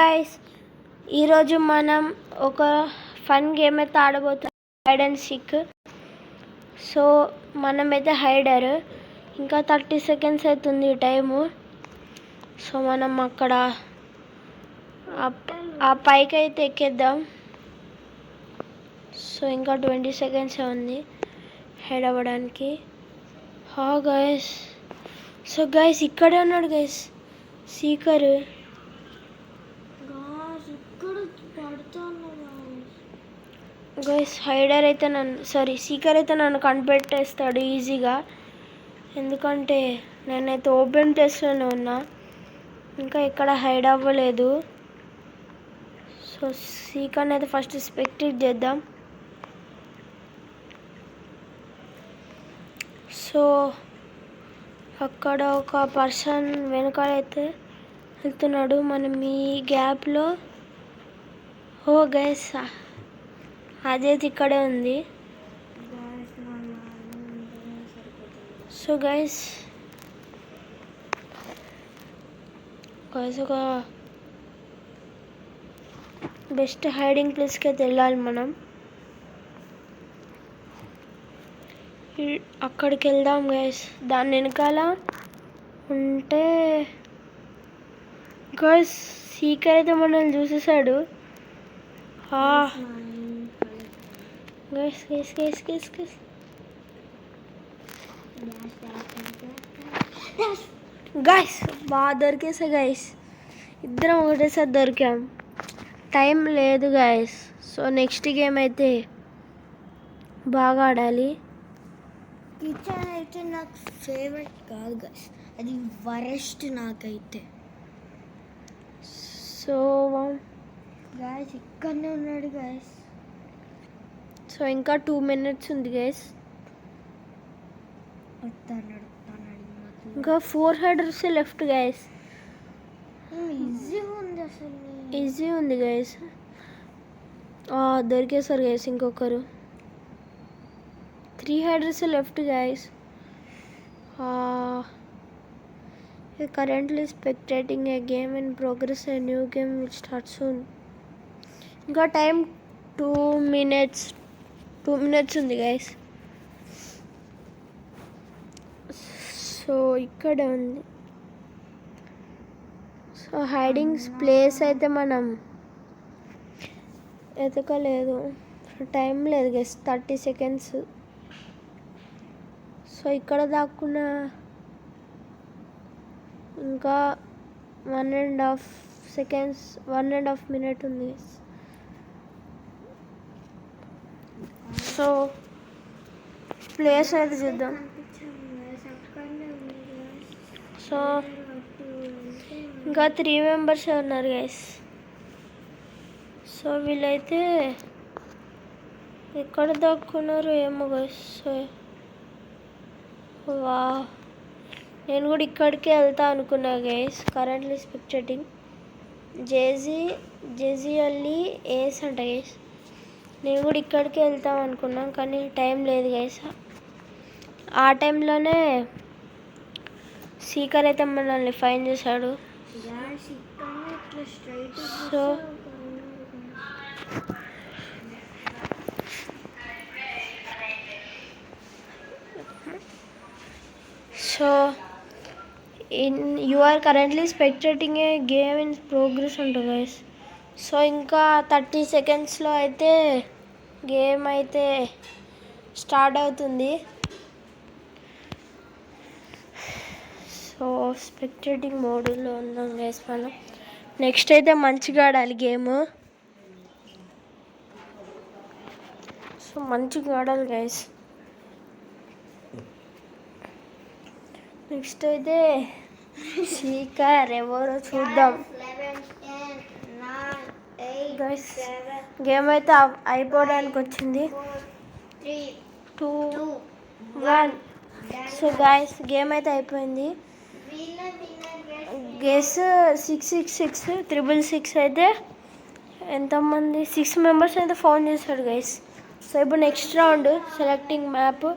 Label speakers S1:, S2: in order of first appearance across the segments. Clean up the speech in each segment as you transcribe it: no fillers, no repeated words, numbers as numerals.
S1: Guys, ఈరోజు మనం ఒక ఫన్ గేమ్ అయితే ఆడబోతున్నాం, హైడ్ అండ్ సీక్. సో మనమైతే హైడర్, ఇంకా 30 సెకండ్స్ అవుతుంది టైము. సో మనం అక్కడ ఆ పైకి అయితే ఎక్కేద్దాం. సో ఇంకా 20 సెకండ్స్ ఉంది హైడ్ అవ్వడానికి. గైస్, సో గైస్ ఇక్కడే ఉన్నాడు గైస్ సీకర్. గైస్ హైడర్ అయితే సీకర్ అయితే నన్ను కనిపెట్టేస్తాడు ఈజీగా, ఎందుకంటే నేనైతే ఓపెన్ ప్లేస్లోనే ఉన్నా, ఇంకా ఇక్కడ హైడ్ అవ్వలేదు. సో సీకర్ని అయితే ఫస్ట్ స్పెక్టేట్ చేద్దాం. సో అక్కడ ఒక పర్సన్ వెనకాలైతే వెళ్తున్నాడు, మనం ఈ గ్యాప్లో. గైస్ అదైతే ఇక్కడే ఉంది. సో గైస్ ఒక బెస్ట్ హైడింగ్ ప్లేస్కి అయితే వెళ్ళాలి మనం. అక్కడికి వెళ్దాం గైస్. దాని వెనకాల ఉంటే గైస్ సీకర్ అయితే మనల్ని చూసేసాడు. Guys guys guys guys guys guys బాగా దొరికేసా గైస్, ఇద్దరం ఒకటేసారి దొరికాం. టైం లేదు గైస్. సో నెక్స్ట్ గేమ్ అయితే బాగా ఆడాలి.
S2: కిచెన్ అయితే నాకు ఫేవరెట్ కాదు గైస్, అది వరెస్ట్ నాకైతే.
S1: సో
S2: గైస్ ఇక్కడనే ఉన్నాడు గైస్.
S1: సో ఇంకా 2 minutes ఉంది గైస్. ఇంకా 4 హైడర్స్ లెఫ్ట్ గైస్. ఈజీ ఉంది గైస్. దొరికేసారు గైస్ ఇంకొకరు. 3 hiders left guys. Currently spectating a game in progress. A new game will start soon. ఇంకా టైం 2 minutes ఉంది గైస్. సో ఇక్కడే ఉంది. సో హైడింగ్ ప్లేస్ అయితే మనం ఎతకలేదు, టైం లేదు గైస్, 30 సెకండ్స్. సో ఇక్కడ దాక్కున్న ఇంకా 1.5 seconds, 1.5 minutes ఉంది గైస్. సో ప్లేస్ అయితే చూద్దాం. సో ఇంకా 3 members ఉన్నారు గైస్. సో వీళ్ళైతే ఎక్కడ దాక్కున్నారు ఏమో గైస్. నేను కూడా ఇక్కడికే వెళ్తా అనుకున్నా గైస్. కరెంట్లీ స్పెక్టేటింగ్ జేజీ అల్లి ఏస్ అంట గైస్. నేను కూడా ఇక్కడికే వెళ్తాం అనుకున్నాం, కానీ టైం లేదు గైస్. ఆ టైంలోనే సీకర్ అయితే మనల్ని ఫైన్ చేశాడు. So you are currently spectating a game in progress ఉంటుంది గైస్. సో ఇంకా 30 సెకండ్స్లో అయితే గేమ్ అయితే స్టార్ట్ అవుతుంది. సో స్పెక్టేటింగ్ మోడ్లో ఉన్నాం గైస్ మనం. నెక్స్ట్ అయితే మంచిగా ఆడాలి గేమ్. సో మంచిగా ఆడాలి గైస్. నెక్స్ట్ అయితే సీకర్ ఎవరో చూద్దాం గైస్. గేమ్ అయితే అయిపోవడానికి వచ్చింది. 2, 1. సో గైస్ గేమ్ అయితే అయిపోయింది. గెస్ 666 666 అయితే ఎంతమంది 6 members అయితే ఫోన్ చేశాడు గైస్. సో ఇప్పుడు నెక్స్ట్ రౌండ్ సెలెక్టింగ్ మ్యాప్.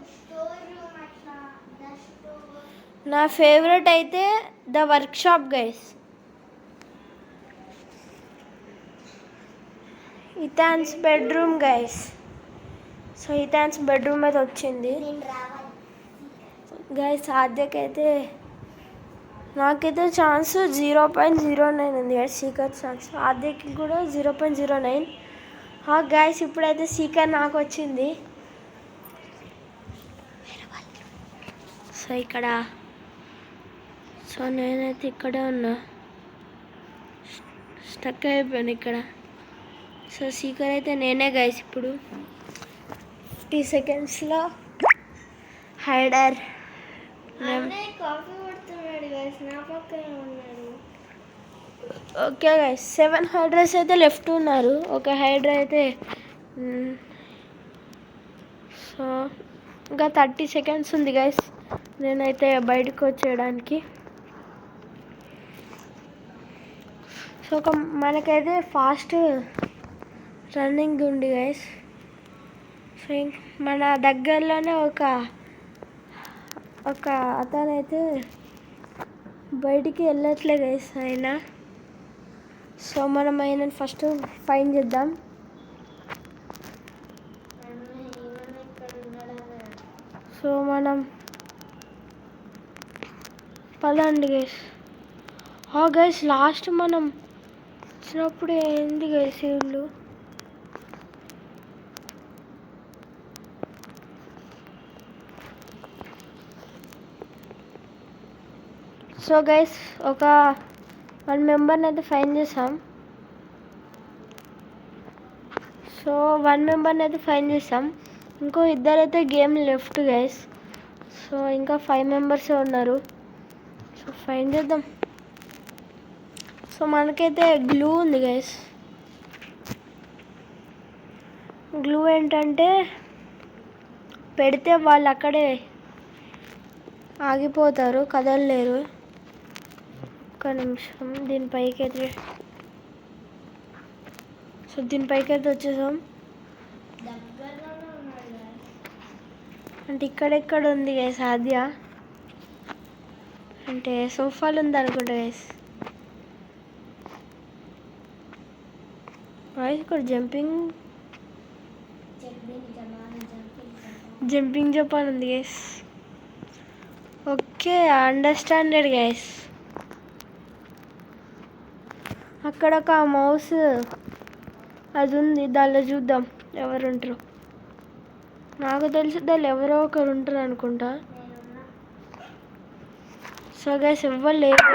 S1: నా ఫేవరెట్ అయితే the workshop guys. Ethan's bedroom guys. So Ethan's bedroom అయితే వచ్చింది గైస్. ఆద్యకైతే నాకైతే ఛాన్స్ 0.09 ఉంది గైస్ సీకర్ ఛాన్స్. ఆద్యకి కూడా 0.09. గైస్ ఇప్పుడైతే సీకర్ నాకు వచ్చింది. సో ఇక్కడ సో నేనైతే ఇక్కడే ఉన్నా, స్టక్ అయిపోయాను ఇక్కడ. సో సీకర్ అయితే నేనే గైస్. ఇప్పుడు 50 సెకండ్స్లో హైడర్.
S2: కాఫీ పడుతున్నాడు గైస్, నా పక్కనే ఉన్నాడు.
S1: ఓకే గైస్ 7 హైడ్రస్ అయితే లెఫ్ట్ ఉన్నారు. ఒక హైడ్రా అయితే సో ఇంకా 30 సెకండ్స్ ఉంది గైస్ నేనైతే బయటకు వచ్చేయడానికి. సో ఒక మనకైతే ఫాస్ట్ రన్నింగ్ ఉంది గైస్. సో మన దగ్గరలోనే ఒక అతనైతే బయటికి వెళ్ళట్లే గైస్ అయినా. సో మనం ఆయనని ఫస్ట్ ఫైన్ చేద్దాం. సో మనం పదండి గైస్. గైస్ లాస్ట్ మనం వచ్చినప్పుడు ఏంది గైస్ వీళ్ళు. సో గైస్ ఒక 1 మెంబర్ని అయితే ఫైన్ చేసాం. సో 1 మెంబర్ని అయితే ఫైన్ చేసాం. ఇంకో ఇద్దరైతే గేమ్ లెఫ్ట్ గైస్. సో ఇంకా 5 మెంబర్సే ఉన్నారు. సో ఫైన్ చేద్దాం. సో మనకైతే గ్లూ ఉంది గైస్. గ్లూ ఏంటంటే పెడితే వాళ్ళు అక్కడే ఆగిపోతారు, కదలలేరు. ఒక్క నిమిషం దీనిపైకి అయితే. సో దీనిపైకి అయితే వచ్చేసాం. అంటే ఇక్కడెక్కడ ఉంది గైస్ ఆద్య, అంటే సోఫాలు ఉంది అనుకుంటా గైస్. ఇక్కడ జంపింగ్ జపాన్ ఉంది గైస్. Okay understanded guys. అక్కడ ఒక మౌస్ అది ఉంది, దానిలో చూద్దాం ఎవరు ఉంటారు. నాకు తెలిసి దానిలో ఎవరో ఒకరు ఉంటారు అనుకుంటా. సో గైస్ ఎవ్వరు లేరు.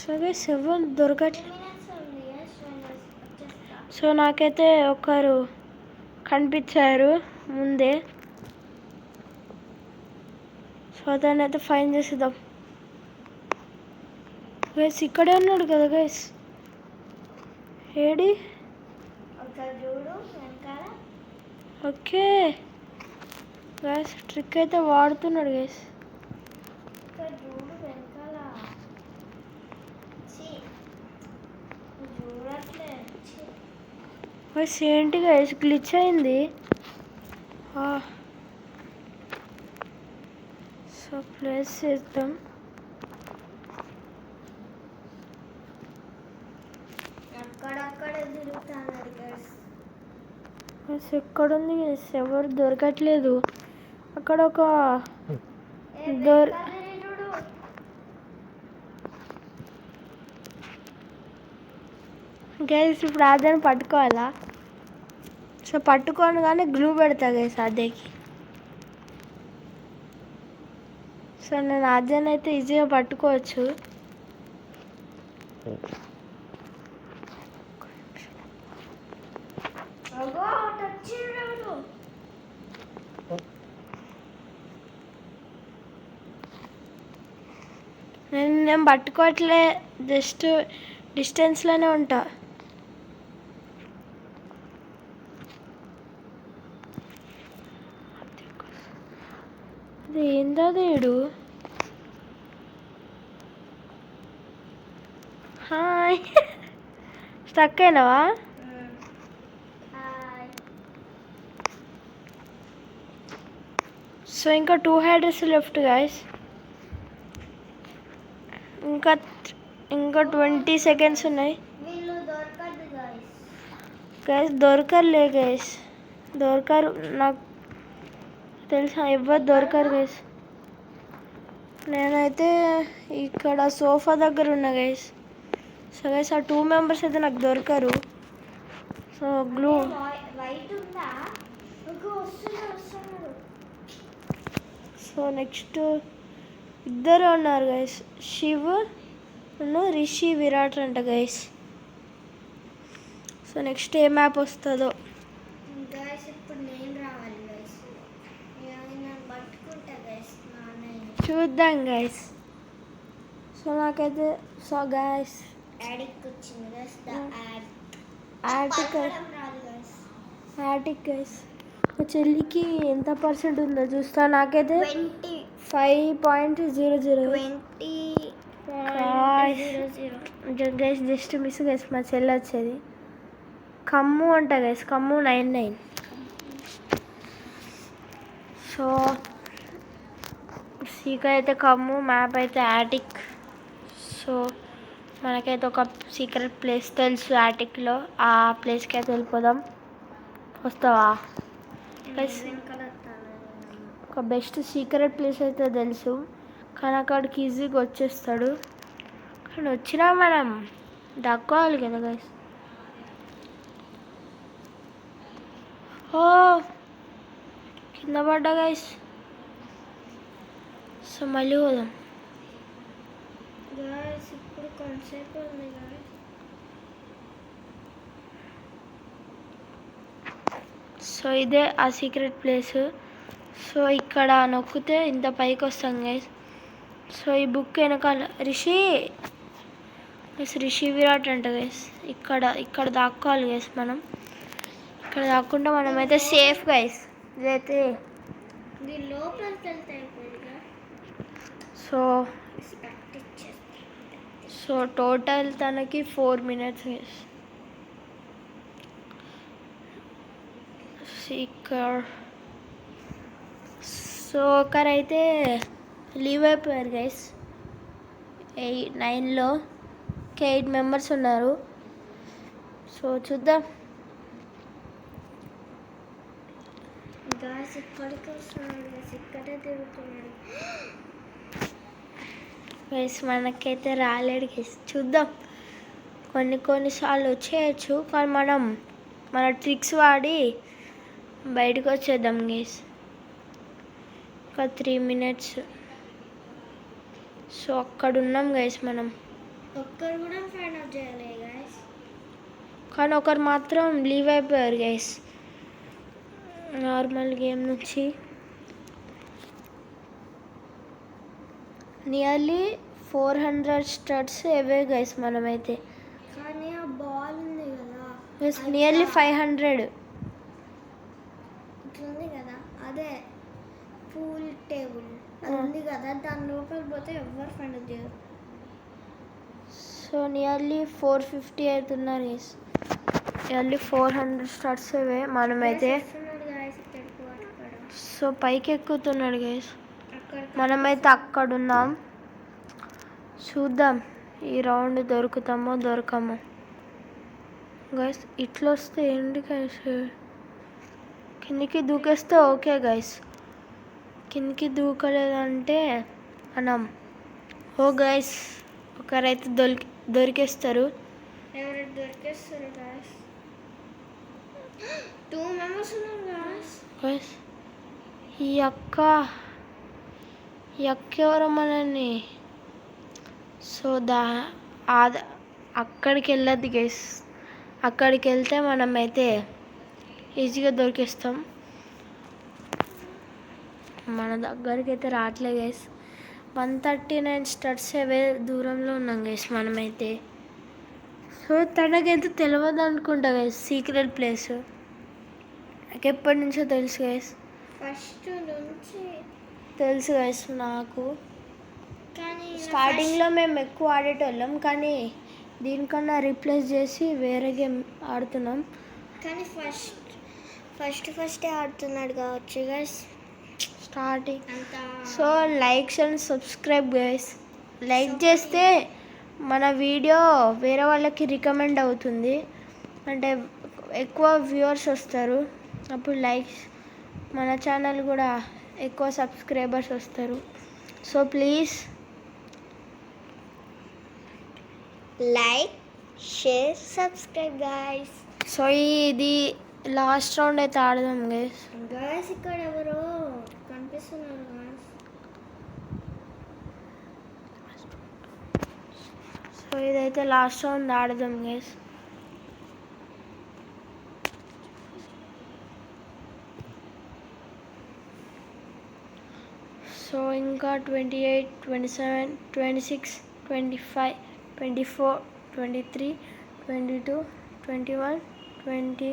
S1: సో గైస్ ఎవరు దొరకట్లేదు. సో నాకైతే ఒకరు కనిపించారు ముందే. సో దాన్ని అయితే ఫైన్ చేసేద్దాం గైస్. ఇక్కడే ఉన్నాడు కదా guys, AD. Okay guys trick అయితే వాడుతున్నాడు గైస్. గైస్ ఏంటి గైస్ గ్లిచ్ అయింది. సో ప్లేస్ చేద్దాం. ఎక్కడుంది గైస్ ఎవరు దొరకట్లేదు. అక్కడ ఒక గైస్ ఇప్పుడు ఆద్యాన్ని పట్టుకోవాలా. సో పట్టుకోను కానీ గ్లూ పెడతా గైస్ ఆద్యకి. సో నేను ఆద్యాన్ని అయితే ఈజీగా పట్టుకోవచ్చు. నేను పట్టుకోవట్లే, జస్ట్ డిస్టెన్స్లోనే ఉంటా. అది ఏందా దేడు. హాయ్ స్టక్ అయినావా? సో ఇంకా 2 హైడ్రస్ లెఫ్ట్ గైస్. ఇంకా ఇంకా 20 సెకండ్స్ ఉన్నాయి
S2: వీళ్ళు దొరకదు గాయస్.
S1: గైస్. దొరకరులే గైస్, దొరకరు. నాకు తెలుసా ఎవరు దొరకరు గైస్. నేనైతే ఇక్కడ సోఫా దగ్గర ఉన్నా గైస్. సో గైస్ ఆ 2 మెంబర్స్ అయితే నాకు దొరకరు. So glue.
S2: వైట్ ఉందా? వస్తున్నారు.
S1: సో నెక్స్ట్ ఇద్దరు ఉన్నారు గైస్, శివ్ రిషి విరాట్ అంట గైస్. సో నెక్స్ట్ ఏ మ్యాప్ వస్తుందో
S2: గైస్. ఇప్పుడు నేను రావాలి గైస్. నేను పట్టుకుంటా గైస్.
S1: చూద్దాం గైస్. సో నాకైతే సో గైస్
S2: యాడిక్ వచ్చింది గైస్.
S1: యాటిక్ గైస్. మా చెల్లికి ఎంత పర్సెంట్ ఉందో చూస్తా. నాకైతే 5.00 గైస్. Just miss guys. మా చెల్లి వచ్చేది కమ్ము అంట గైస్. కమ్ము 99. సో సీక్రెట్ అయితే కమ్ము, మ్యాప్ అయితే యాటిక్. సో మనకైతే ఒక సీక్రెట్ ప్లేస్ తెలుసు యాటిక్లో. ఆ ప్లేస్కి అయితే వెళ్ళిపోదాం. వస్తావా గైస్? ఒక బెస్ట్ సీక్రెట్ ప్లేస్ అయితే తెలుసు, కానీ అక్కడికి ఈజీగా వచ్చేస్తాడు. కానీ వచ్చినా మనం దక్కోవాలి కదా గైస్. ఓ కింద పడ్డా గైస్. సో మళ్ళీ పోదాం
S2: గైస్. ఇప్పుడు కొంతసేపు ఉంది గైస్.
S1: సో ఇదే ఆ సీక్రెట్ ప్లేస్. సో ఇక్కడ నొక్కితే ఇంత పైకి వస్తాం గైస్. సో ఈ బుక్ వెనకాల రిషి విరాట్ అంట గైస్. ఇక్కడ దాక్కోవాలి గైస్. మనం ఇక్కడ దాక్కుంటే మనమైతే సేఫ్ గైస్. ఇదైతే
S2: దీని లోపలికి వెళ్తే అయిపోయిందిగా.
S1: సో టోటల్ తనకి 4 minutes గైస్. సో ఒకరైతే లీవ్ అయిపోయారు గైస్. 9లో 8 మెంబర్స్ ఉన్నారు. సో చూద్దాం
S2: గైస్. ఇక్కడికి వస్తున్నాడు గైస్. ఇక్కడే తిరుగుతున్నాడు
S1: గైస్. మనకైతే రాలేడు గైస్. చూద్దాం, కొన్నిసార్లు వచ్చేయచ్చు, కానీ మనం మన ట్రిక్స్ వాడి బయటకు వచ్చేద్దాం గైస్. ఒక 3 minutes. సో అక్కడ ఉన్నాం గైస్ మనం.
S2: ఒక్కరు కూడా ఫైండ్ అవుట్ చేయాలి గైస్.
S1: కానీ ఒకరు మాత్రం లీవ్ అయిపోయారు గైస్ నార్మల్ గేమ్ నుంచి. నియర్లీ 400 స్టడ్స్ అవే గైస్ మనమైతే.
S2: కానీ ఆ బాల్ ఉంది కదా
S1: గైస్, నియర్లీ 500
S2: ఇట్లుంది కదా. అదే పూల్ టేబుల్ అది ఉంది కదా. దాని లోపల పోతే ఎవరు ఫైండ్ అవుట్ చేయరు.
S1: సో నియర్లీ 450 అవుతున్నారు గైస్. నియర్లీ 400 స్టడ్స్ అవే మనమైతే. సో పైకి ఎక్కుతున్నాడు గైస్. మనమైతే అక్కడ ఉన్నాం. చూద్దాం ఈ రౌండ్ దొరుకుతామో దొరకమో గైస్. ఇట్లా వస్తే ఏంటి గైస్? కిందికి దూకేస్తే ఓకే గైస్. కిందికి దూకలేదంటే మనం ఓ గైస్ ఒకరైతే దొరికేస్తారు.
S2: ఎవరైతే దొరికేస్తారు గైస్. 2 members ఉన్నారు గైస్.
S1: గైస్ ఈ అక్క ఎవరో మనల్ని. సో అక్కడికి వెళ్ళద్దు గైస్. అక్కడికి వెళ్తే మనమైతే ఈజీగా దొరికేస్తాం. మన దగ్గరికి అయితే రావట్లే గైస్. 139 స్టడ్స్ అవే దూరంలో ఉన్నాం గైస్ మనమైతే. సో తనకైతే తెలియదు అనుకుంటా గైస్ సీక్రెట్ ప్లేస్. నాకు ఎప్పటి నుంచో తెలుసు గైస్.
S2: ఫస్ట్ నుంచి
S1: తెలుసు గైస్ నాకు.
S2: కానీ
S1: స్టార్టింగ్లో మేము ఎక్కువ ఆడేటోళ్ళం, కానీ దీనికన్నా రీప్లేస్ చేసి వేరే గేమ్ ఆడుతున్నాం.
S2: కానీ ఫస్ట్ ఆడుతున్నాడు కావచ్చు గైస్
S1: స్టార్టింగ్.
S2: అంతా.
S1: So likes and subscribe guys. Like చేస్తే మన వీడియో వేరే వాళ్ళకి రికమెండ్ అవుతుంది, అంటే ఎక్కువ వ్యూవర్స్ వస్తారు, అప్పుడు లైక్స్ మన ఛానల్ కూడా ఎక్కువ సబ్స్క్రైబర్స్ వస్తారు. So please
S2: like, share, subscribe guys.
S1: So ఇది లాస్ట్ రౌండ్ అయితే ఆడదాం గైస్.
S2: గైస్ ఇక్కడ ఎవరో కనిపిస్తున్నారు గైస్.
S1: సో ఇదైతే లాస్ట్ రౌండ్ ఆడదాం గైస్. సో ఇంకా 28, 27, 26, 25, 24, 23, 22, 21, 20,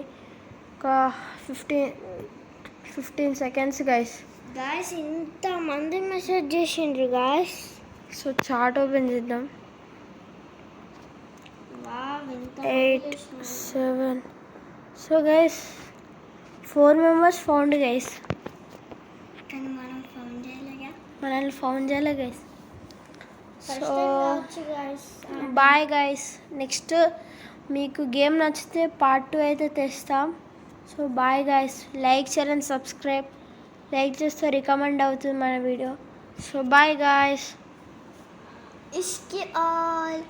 S1: 15 seconds గైస్.
S2: గైస్ ఇంతమంది మెసేజ్ చేసిండ్రు గైస్.
S1: సో చార్ట్ ఓపెన్ చేద్దాం.
S2: వావ్, ఎంత
S1: 8, 7. So guys 4 members found guys.
S2: కానీ మనం ఫోన్ చేయలేగా.
S1: మనల్ని ఫౌండ్ చేయాలి guys. So
S2: guys
S1: bye guys. Next మీకు గేమ్ నచ్చితే పార్ట్ 2 అయితే తెస్తాం. So bye guys. Like, share and subscribe. Like చేస్తే రికమెండ్ అవుతుంది మన వీడియో. So bye guys.
S2: ఇష్కి ఆల్.